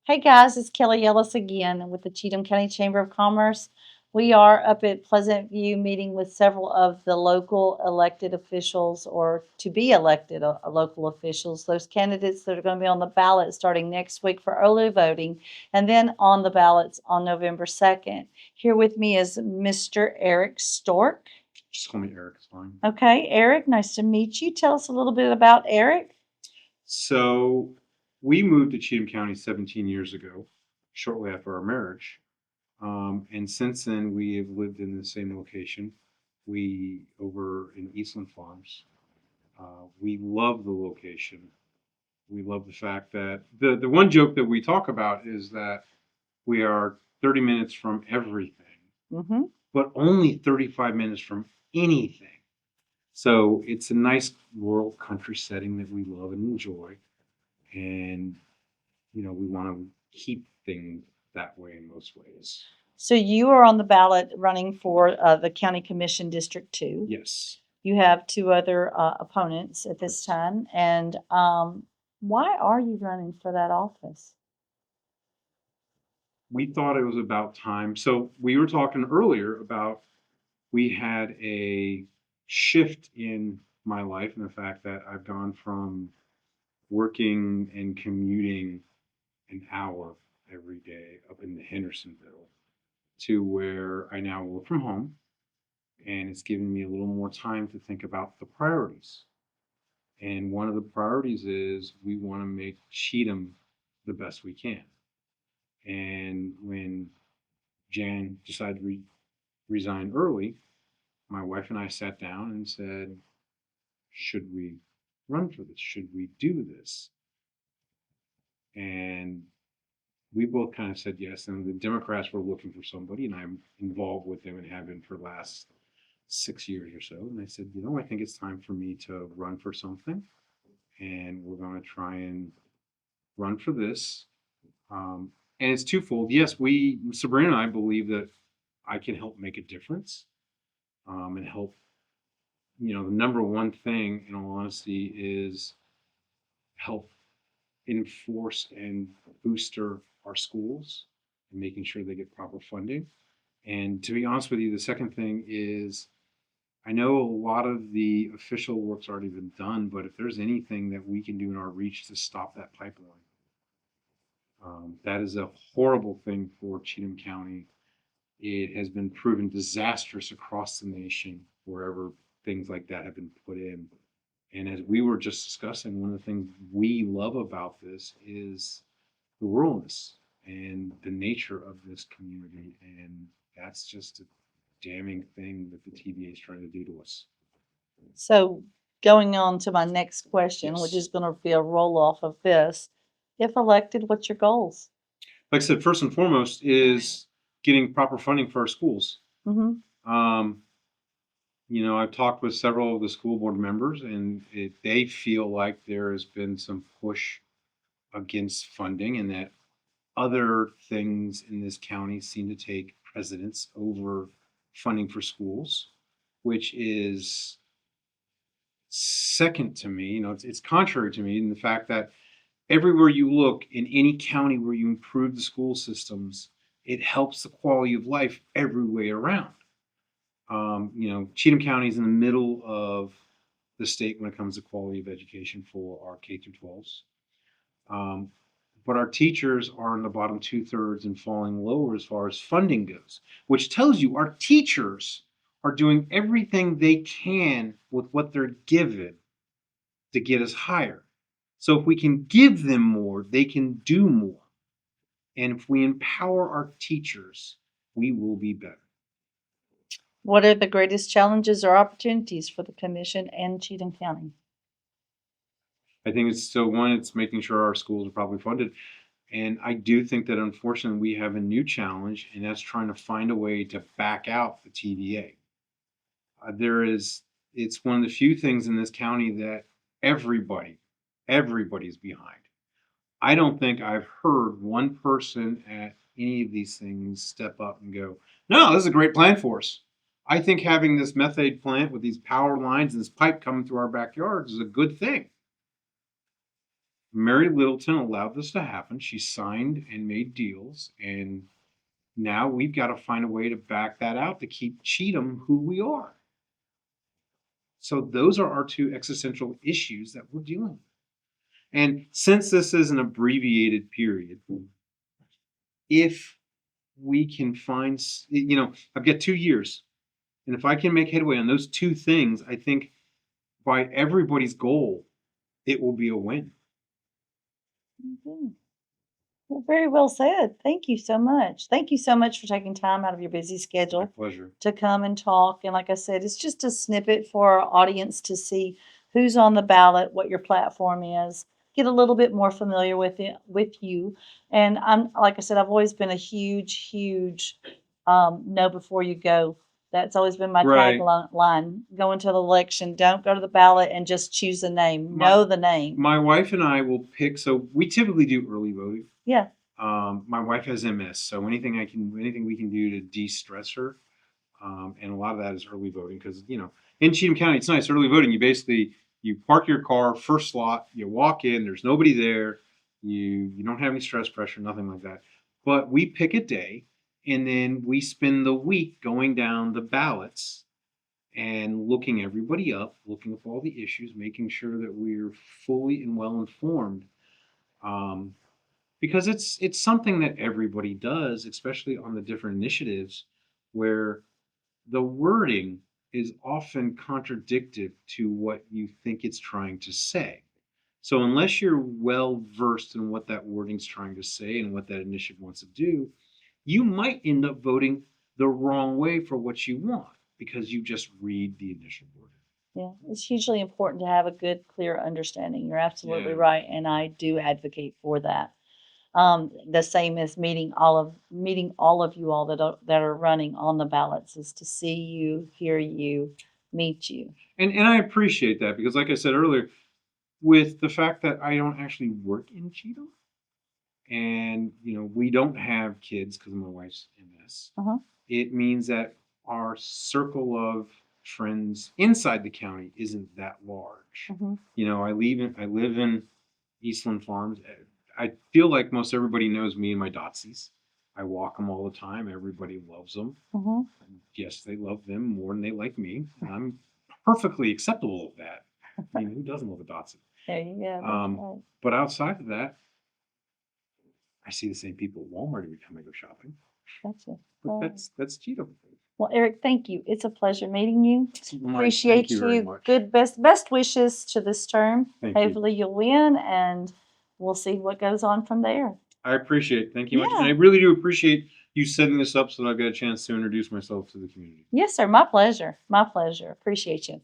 Hey guys, it's Kelly Ellis again with the Chatham County Chamber of Commerce. We are up at Pleasant View meeting with several of the local elected officials or to be elected local officials, those candidates that are going to be on the ballot starting next week for early voting and then on the ballots on November 2nd. Here with me is Mr. Aric Storck. Just call me Aric, it's fine. Okay, Aric, nice to meet you. Tell us a little bit about Aric. So we moved to Chatham County 17 years ago, shortly after our marriage. And since then, we have lived in the same location. We over in Eastland Farms. We love the location. We love the fact that the one joke that we talk about is that we are 30 minutes from everything, but only 35 minutes from anything. So it's a nice rural country setting that we love and enjoy. And, we want to keep things that way in most ways. So you are on the ballot running for the County Commission District 2. Yes. You have two other opponents at this time. And why are you running for that office? We thought it was about time. So we were talking earlier about we had a shift in my life and the fact that I've gone from working and commuting an hour every day up in Hendersonville to where I now work from home, and it's given me a little more time to think about the priorities. And one of the priorities is we want to make Cheatham the best we can. And when Jan decided to resign early, my wife and I sat down and said, should we run for this? Should we do this? And we both kind of said yes. And the Democrats were looking for somebody, and I'm involved with them and have been for the last 6 years or so. And I said, I think it's time for me to run for something. And we're going to try and run for this. And it's twofold. Yes, Sabrina and I believe that I can help make a difference and help. The number one thing, in all honesty, is help enforce and booster our schools and making sure they get proper funding. And to be honest with you, the second thing is I know a lot of the official work's already been done, but if there's anything that we can do in our reach to stop that pipeline, that is a horrible thing for Cheatham County. It has been proven disastrous across the nation wherever things like that have been put in. And as we were just discussing, one of the things we love about this is the ruralness and the nature of this community. And that's just a damning thing that the TVA is trying to do to us. So going on to my next question, which is going to be a roll off of this. If elected, what's your goals? Like I said, first and foremost is getting proper funding for our schools. I've talked with several of the school board members, and they feel like there has been some push against funding and that other things in this county seem to take precedence over funding for schools, which is second to me. It's contrary to me in the fact that everywhere you look in any county where you improve the school systems, it helps the quality of life every way around. Cheatham County is in the middle of the state when it comes to quality of education for our K through 12s. But our teachers are in the bottom 2/3 and falling lower as far as funding goes, which tells you our teachers are doing everything they can with what they're given to get us higher. So if we can give them more, they can do more. And if we empower our teachers, we will be better. What are the greatest challenges or opportunities for the commission and Cheatham County? I think it's making sure our schools are properly funded. And I do think that unfortunately we have a new challenge, and that's trying to find a way to back out the TVA. It's one of the few things in this county that everybody's behind. I don't think I've heard one person at any of these things step up and go, no, this is a great plan for us. I think having this methane plant with these power lines and this pipe coming through our backyards is a good thing. Mary Littleton allowed this to happen. She signed and made deals, and now we've got to find a way to back that out to keep Cheatham who we are. So those are our two existential issues that we're dealing with. And since this is an abbreviated period, if we can find, I've got 2 years. And if I can make headway on those two things, I think by everybody's goal, it will be a win. Mhm. Well, very well said. Thank you so much. Thank you so much for taking time out of your busy My schedule pleasure. to come and talk. And like I said, it's just a snippet for our audience to see who's on the ballot, what your platform is, get a little bit more familiar with it, with you. And I'm, like I said, I've always been a huge know before you go. That's always been my Right. tagline. Go into the election, don't go to the ballot and just choose a name. Know the name. My wife and I will pick, so we typically do early voting. Yeah. My wife has MS, so anything we can do to de-stress her, and a lot of that is early voting because in Cheatham County it's nice. Early voting, you park your car first slot, you walk in, there's nobody there, you don't have any stress pressure, nothing like that. But we pick a day, and then we spend the week going down the ballots and looking everybody up, looking up all the issues, making sure that we're fully and well informed. Um, because it's something that everybody does, especially on the different initiatives where the wording is often contradictory to what you think it's trying to say. So unless you're well versed in what that wording's trying to say and what that initiative wants to do, you might end up voting the wrong way for what you want because you just read the initial wording. Yeah, it's hugely important to have a good, clear understanding. You're absolutely Yeah. right, and I do advocate for that. The same as meeting all of you all that are running on the ballots is to see you, hear you, meet you. And I appreciate that because, like I said earlier, with the fact that I don't actually work in Cheatham, and we don't have kids because my wife's MS. Uh-huh. It means that our circle of friends inside the county isn't that large. Mhm. I live in Eastland Farms. I feel like most everybody knows me and my Dotsies. I walk them all the time. Everybody loves them. Mhm. Yes, they love them more than they like me. And I'm perfectly acceptable of that. I mean, who doesn't love a Dotsie? There you go. That's right. But outside of that, I see the same people at Walmart every time I go shopping. Gotcha. But Well, that's Cheatham. well, Aric, thank you. It's a pleasure meeting you. Thank Appreciate you very you. much. Good best wishes to this term. Thank you. Hopefully you'll win, and we'll see what goes on from there. I appreciate it. Thank you much. Yeah. And I really do appreciate you setting this up so that I've got a chance to introduce myself to the community. Yes, sir. My pleasure. My pleasure. Appreciate you.